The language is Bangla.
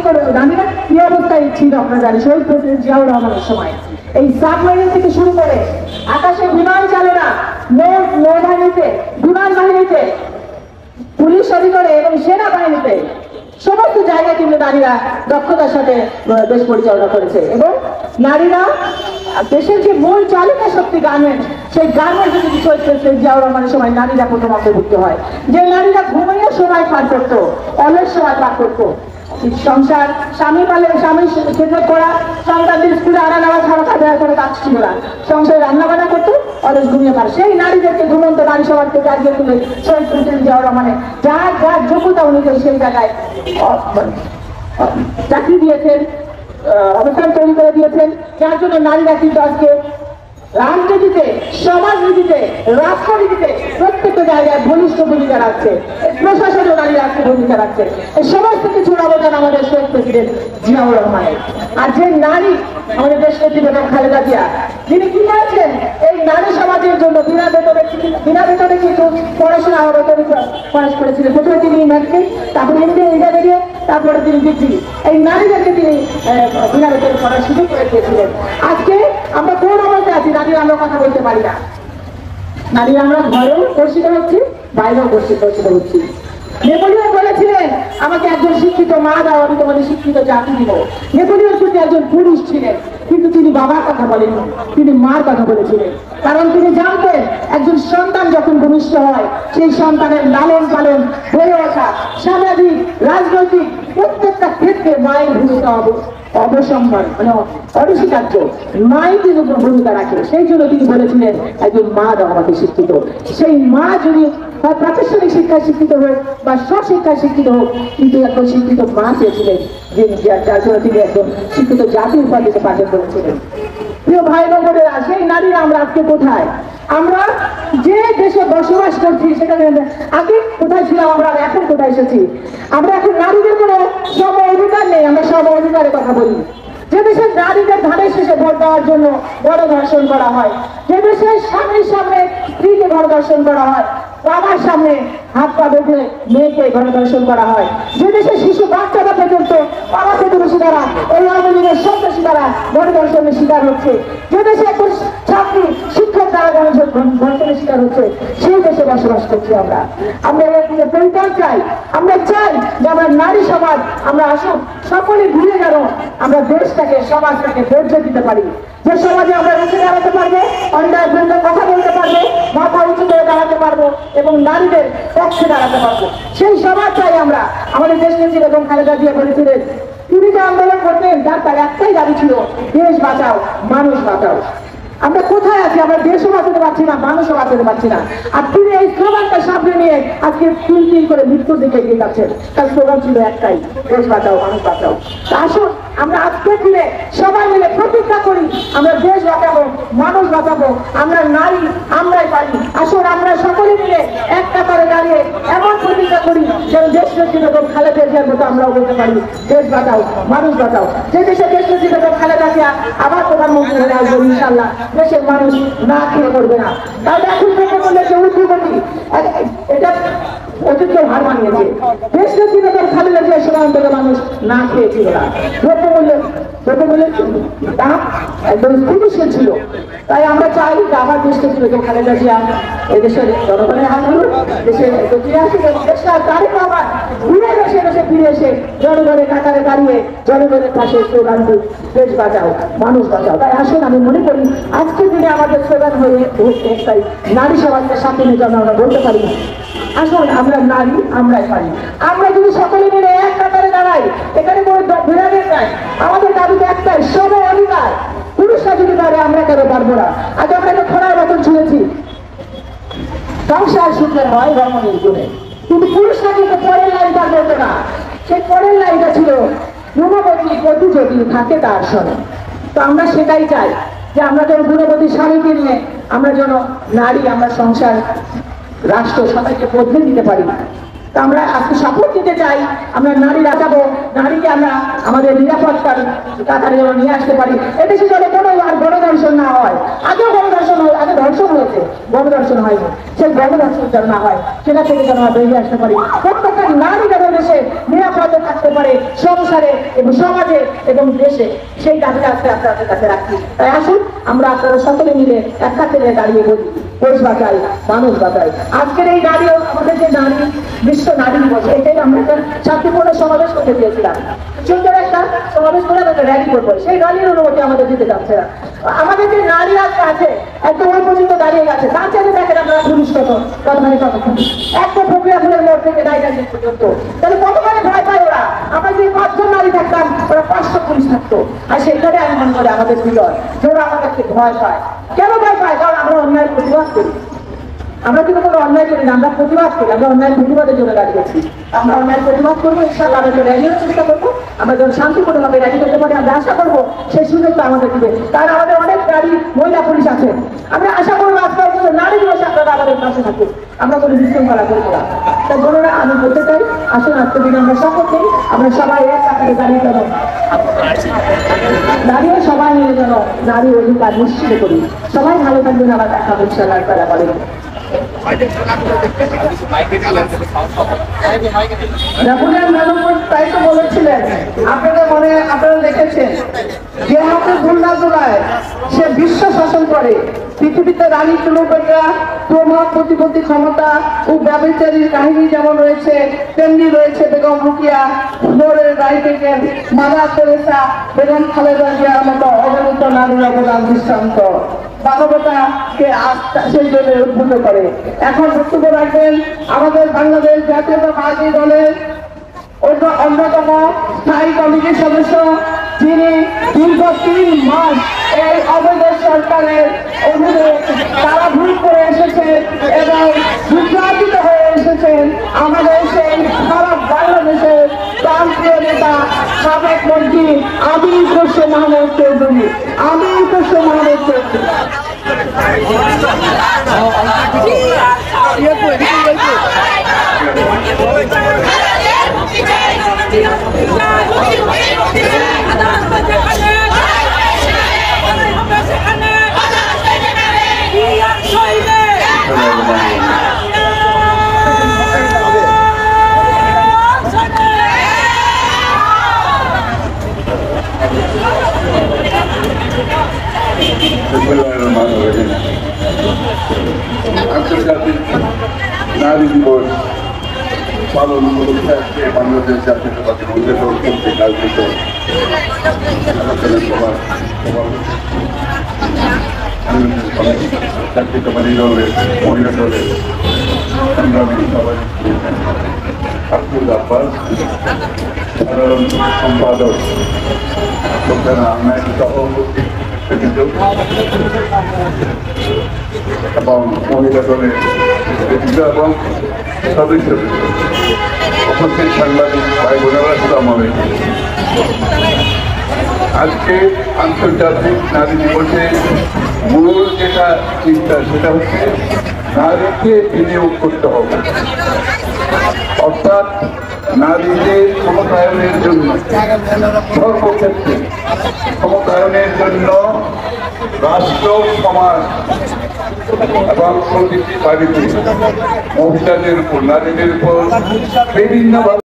করে নারীরা কি অবস্থায় ছিল আপনারা জানেন শহীদ প্রেসিডেন্ট জিয়াউর রহমানের সময়। এই সাবমেরিন থেকে শুরু করে আকাশে বিমান চালনা, নৌবাহিনীতে, বিমান বাহিনীতে, পুলিশ অধিকারে এবং সেনাবাহিনীতে সমস্ত জায়গায় কিন্তু নারীরা দক্ষতার সাথে দেশ পরিচালনা করেছে। এবং নারীরা দেশের যে মূল চালিকা শক্তি গার্মেন্টস, সেই গার্মেন্টস যদি শহীদ প্রেসিডেন্ট জিয়াউর রহমানের সময় নারীরা প্রথম অন্তর্ভুক্ত হয়। যে নারীরা ঘুমিয়ে সময় পার করতো, অলস সময় পার করতো, সংসার স্বামী খেদমত করা, সন্তানদের স্কুলে আনা নেওয়া ছাড়া তাদের কোনো কাজ ছিল না, সংসারে রান্না বান্না করতো, অলস ঘুমিয়ে পারে। সেই নারীদেরকে ঘুমন্ত নারী সমাজ থেকে আজকে তুলে শহীদ প্রেসিডেন্ট জিয়াউর রহমানের যার যার যোগ্যতা অনুযায়ী সেই জায়গায় চাকরি দিয়েছেন, অবস্থান তৈরি করে দিয়েছেন, যার জন্য নারীরা কিন্তু আজকে রাজনীতিতে, সমাজনীতিতে, রাষ্ট্রনীতিতে প্রত্যেকটা জায়গায় বলিষ্ঠ ভূমিকা রাখছে, প্রশাসনেও নারীরা আজকে ভূমিকা রাখছে। এই সমস্ত কিছুর অবদান আমাদের শহীদ প্রেসিডেন্ট জিয়াউর রহমানের। আর যে নারী আমাদের দেশ নেত্রী বেগম খালেদা জিয়া, তিনি কি করেছেন এই নারী সমাজের জন্য বিনা বেতনে কিন্তু পড়াশোনা খরচ করেছিলেন। প্রথমে তিনি ম্যাট্রিক, তারপরে ইন্টারমিডিয়েট, তারপরে তিনি ডিগ্রি, এই নারীদেরকে তিনি বিনা বেতনে পড়ার সুযোগ করে দিয়েছিলেন। আজকে আমরা কোন অবস্থায় আছি? নারীরা আমরা কথা বলতে পারি না, নারীরা আমরা ঘরেও বর্ষিত হচ্ছি, বাইরেও বর্ষিত হচ্ছি। নেপোলিয়ন বলেছিলেন আমাকে একজন শিক্ষিত মা দাও, আমি তোমাদের শিক্ষিত জাতি দিব। নেপোলিয়ন কিন্তু একজন পুরুষ ছিলেন, কিন্তু তিনি বাবার কথা বলেননি, তিনি মার কথা বলেছিলেন। কারণ তিনি জানতেন একজন সন্তান যখন ভূমিষ্ঠ হয়, সেই সন্তানের লালন পালন, বেড়ে ওঠা, সামাজিক, রাজনৈতিক প্রত্যেকটা ক্ষেত্রে মায়ের ভূমিকা অবসম্ভার মানে অনস্বীকার্য, মাই তিনি ভূমিকা রাখে। সেই জন্য তিনি বলেছিলেন একজন মা দাও আমাকে শিক্ষিত। সেই মা যদি প্রাতিষ্ঠানিক শিক্ষায় শিক্ষিত হোক বা স্বশিক্ষায় শিক্ষিত হোক, কিন্তু একজন শিক্ষিত মা চেয়েছিলেন, যে যার জন্য তিনি একজন শিক্ষিত জাতি উপাধি দিতে পারবেন বলেছিলেন। প্রিয় ভাই বোনেরা, সেই নারীরা আমরা আজকে কোথায়? আমরা যে দেশে বসবাস করছি সেখানে আগে কোথায় ছিলাম, আমরা এখন কোথায় এসেছি? আমরা এখন নারীদের কোনো সম অধিকার নেই। আমরা সম অধিকারের কথা বলি। যে দেশে নারীদের ধানের শেষে ভোট দেওয়ার জন্য গণধর্ষণ করা হয়, যে দেশে স্বামীর সামনে স্ত্রীকে গণধর্ষণ করা হয়, বাবার সামনে হাত পা বেঁধে মেয়েকে গণধর্ষণ করা হয়, যে দেশে শিশু বাচ্চারা পর্যন্ত বাবা প্রতিবেশী দ্বারা, এই আওয়ামী লীগের সন্ত্রাসী দ্বারা গণধর্ষণের শিকার হচ্ছে, যে দেশে একজন ছাত্রী শিক্ষক দ্বারা গণধর্ষণের শিকার হচ্ছে, সেই দেশে বসবাস করছি আমরা। আমরা পরিত্রাণ চাই। আমরা চাই যে আমরা নারী সমাজ, আমরা আসুন সকলে ঘুরে গেল, আমরা দেশটাকে, সমাজটাকে ধৈর্য দিতে পারি। যে সমাজে আমরা রুখে দাঁড়াতে পারবো, অন্যায় বিরুদ্ধে কথা বলতে পারবো, মাথা উঁচু করে দাঁড়াতে পারবো এবং নারীদের পক্ষে দাঁড়াতে পারবো, সেই সমাজ চাই আমরা। আমাদের দেশ নেত্রী বেগম খালেদা জিয়া বলেছিলেন, তিনি যে আন্দোলন করতেন তার একটাই দাবি ছিল, দেশ বাঁচাও, মানুষ বাঁচাও। আমরা কোথায় আছি? আমরা দেশও বাঁচাতে পারছি না, মানুষও বাঁচাতে পারছি না। আর তিনি এই স্লোগানটা সামনে নিয়ে আজকে তিন করে মৃত্যুর দিকে এগিয়ে যাচ্ছেন। তার স্লোগান ছিল একটাই, দেশ বাঁচাও, মানুষ বাঁচাও। আসুন আমরা আজকে দিনে সবাই মিলে প্রতিজ্ঞা করি, আমরা দেশ বাঁচাবো, মানুষ বাঁচাবো, আমরা নারী, আমরাই পারি। আসুন আমরা সকলে মিলে এক কাতারে দাঁড়িয়ে এমন প্রতিজ্ঞা করি যেন দেশ নেত্রী বেগম খালেদা জিয়ার মতো আমরাও বলতে পারি, দেশ বাঁচাও, মানুষ বাঁচাও। যে দেশে দেশ নেত্রী বেগম খালেদা জিয়া আবার প্রধানমন্ত্রী হয়ে আসবেন ইনশাল্লাহ, দেশের মানুষ না খেয়ে করবে না। তাহলে এখন থেকে বললে যে উদ্যোগী এটা অতীত হার মানিয়েছে। দেশ নেত্রী বেগম খালেদা জিয়ার সময় থেকে মানুষ না খেয়েছিল না, দ্রব্যমূল্যের দাম একদম স্থিতিশীল ছিল। তাই আমরা চাই যে আবার দেশ নেত্রী বেগম খালেদা জিয়া এদেশের জনগণের হাত ধরুন, দেশের ফিরে আসুন এবং দেশটা তারিখ আবার ঘুরে দেশে ফিরে এসে জনগণের কাতারে দাঁড়িয়ে জনগণের পাশে স্লোগান দিই, দেশ বাঁচাও, মানুষ বাঁচাও। তাই আসুন আমি মনে করি আজকের দিনে আমাদের স্লোগান হয়ে একটাই, নারী সমাজকে সাথে নিয়ে যেন আমরা বলতে পারি, আসুন আমরা নারী, আমরাই পারি। আমরা যদি সকলে মিলে এক কাতারে দাঁড়াই, এখানে কোনো বিরাগের নাই। আমাদের দাবিতে একটাই, সম অধিকার। পুরুষরা যদি পারে, আমরা কেন পারবো না? আজ আমরা একটা খোলার মতন শুনেছি, সংসার সুখের হয় রমণীর গুণে, কিন্তু পুরুষরা কিন্তু পরের লাইনটা বলতো না। সেই পরের লাইনটা ছিল, গুণবতী পতি যদি থাকে তার সনে। তো আমরা সেটাই চাই যে আমরা যেন গুণবতী স্বামীকে নিয়ে আমরা যেন নারী, আমরা সংসার, রাষ্ট্র সবাইকে বদলে দিতে পারি। তো আমরা আজকে শপথ নিতে চাই, আমরা নারীরা যাবো, নারীকে আমরা আমাদের নিরাপত্তার কাতারে যেন নিয়ে আসতে পারি। এদেশে যেন কোনো আর গণধর্ষণ না হয়। আগেও গণধর্ষণ হয়, আগে ধর্ষণ হয়েছে, গণধর্ষণ হয়নি, সেই গণধর্ষণ যেন না হয়, সেটা থেকে যেন আমরা বেরিয়ে আসতে পারি। প্রত্যেকটা নারী যেন দেশে নিরাপদে থাকতে পারে, সংসারে এবং সমাজে এবং দেশে, সেই দাবি আজকে আপনাদের কাছে রাখছি। তাই আসুন আমরা আপনারা সকলে মিলে এক কাছে দাঁড়িয়ে বলি, দেশ বাঁচাই, মানুষ বাঁচাই। আজকের এই নারী, আমাদের যে নারী বিশ্ব নারী দিবস, এটাই আমরা একটা শান্তিপূর্ণ সমাবেশ করতে চেয়েছিলাম। সুন্দর একটা সমাবেশ করে আমরা র্যালি করবো, সেই র্যালির অনুমতি আমাদের দিতে যাচ্ছে না। আমাদের যে নারী আছে একদম ওই পর্যন্ত দাঁড়িয়ে গেছে, তার চাইতে দেখেন আপনারা পুলিশ কতখানি কতক্ষণ একটা প্রক্রিয়া ফুলের মোড় থেকে ডাইডান্ডিং পর্যন্ত, তাহলে কতখানি ভয় পায় ওরা। আমরা যে 5 জন নারী থাকতাম, ওরা 500 পুলিশ থাকতো। আর সেখানে আমি মনে করি আমাদের ভিতর যে ওরা আমাদেরকে ভয় পায়। কেন ভয় পায়? কারণ আমরা অন্যায় প্রতিবাদ করি। আমরা কিন্তু কোনো অন্যায় করি না, আমরা প্রতিবাদ করি। আমরা অন্যায় প্রতিবাদের জন্য দাঁড়িয়েছি। আমরা অন্যায় প্রতিবাদ করবো, ইনশাআল্লাহ আমরা র্যালির চেষ্টা করবো। আমরা যখন শান্তিপূর্ণভাবে র্যালি করতে পারি, আমরা আশা করবো সেই সুযোগটা আমাদের দিবে। কারণ আমাদের অনেক নারী মহিলা পুলিশ আছে। আমরা আশা করবো আজকে নারী দিবসে আপনারা আমাদের পাশে থাকুন, আমরা কোনো বিশৃঙ্খলা করবো না। তাই বোনেরা, আমি বলতে চাই, আসুন আজকে দিনে আমরা শপথ নিই, আমরা সবাই এক কাতারে দাঁড়িয়ে যেন দাঁড়িয়ে সবাই মিলে যেন নারী অধিকার নিশ্চিত করি। সবাই ভালো থাকবেন, আবার দেখা হবে ইনশাআল্লাহ। তারা বলেন তাই তো বলেছিলেন, আপনাদের মনে আপনারা দেখেছেন, যে হাতে দুর্গা দোলায় সে বিশ্ব শাসন করে। পৃথিবীতে রানী ক্লিওপেট্রা, প্রভাব, প্রতিপত্তি, ক্ষমতা ও ব্যবচারীর কাহিনী যেমন রয়েছে, তেমনি রয়েছে বেগম রোকেয়া, ফ্লোরের রাইটেকের, মাদার তেরেসা, বেগম খালেদা জিয়ার মতো অগণিত নারীর অবদান দৃষ্টান্ত। মানবতাকে সেই জন্য উদ্বুদ্ধ করে। এখন বক্তব্য রাখবেন আমাদের বাংলাদেশ জাতীয়তাবাদী দলের অন্যতম স্থায়ী কমিটির সদস্য, যিনি দীর্ঘ 3 মাস এই অবৈধ সরকারের অধীনে তারা ভুল করে এসেছেন এবং বিভ্রান্তিত হয়ে এসেছেন। আমাদের সেই সারা বাংলাদেশের প্রান্তীয় নেতা, সাবেক মন্ত্রী আমির খসরু মাহমুদ চৌধুরী। আমির খসরু মাহমুদ চৌধুরী আন্তর্জাতিক নারী দিবস পালন উপলক্ষে আজকে বাংলাদেশ জাতীয়তাবাদী মহিলা দল কর্তৃক আয়োজিত জাতীয়তাবাদী দলের মহিলা দলের সংগ্রামী সভাপতি আব্দুল আব্বাস, সাধারণ সম্পাদক লোকেরা আহমেদ সহ এবং মহিলা দলের এবং সদস্য উপস্থিত সাংবাদিক ভাই বোনেরা, আসসালামু আলাইকুম। আজকে আন্তর্জাতিক নারী দিবসে মূল যেটা চিন্তা, সেটা হচ্ছে নারীকে বিনিয়োগ করতে হবে, অর্থাৎ নারীদের ক্ষমতায়নের জন্য, সর্বক্ষেত্রে ক্ষমতায়নের জন্য রাষ্ট্র, সমাজ এবং প্রতিটি বাড়িতে মহিলাদের উপর, নারীদের উপর বিভিন্নভাবে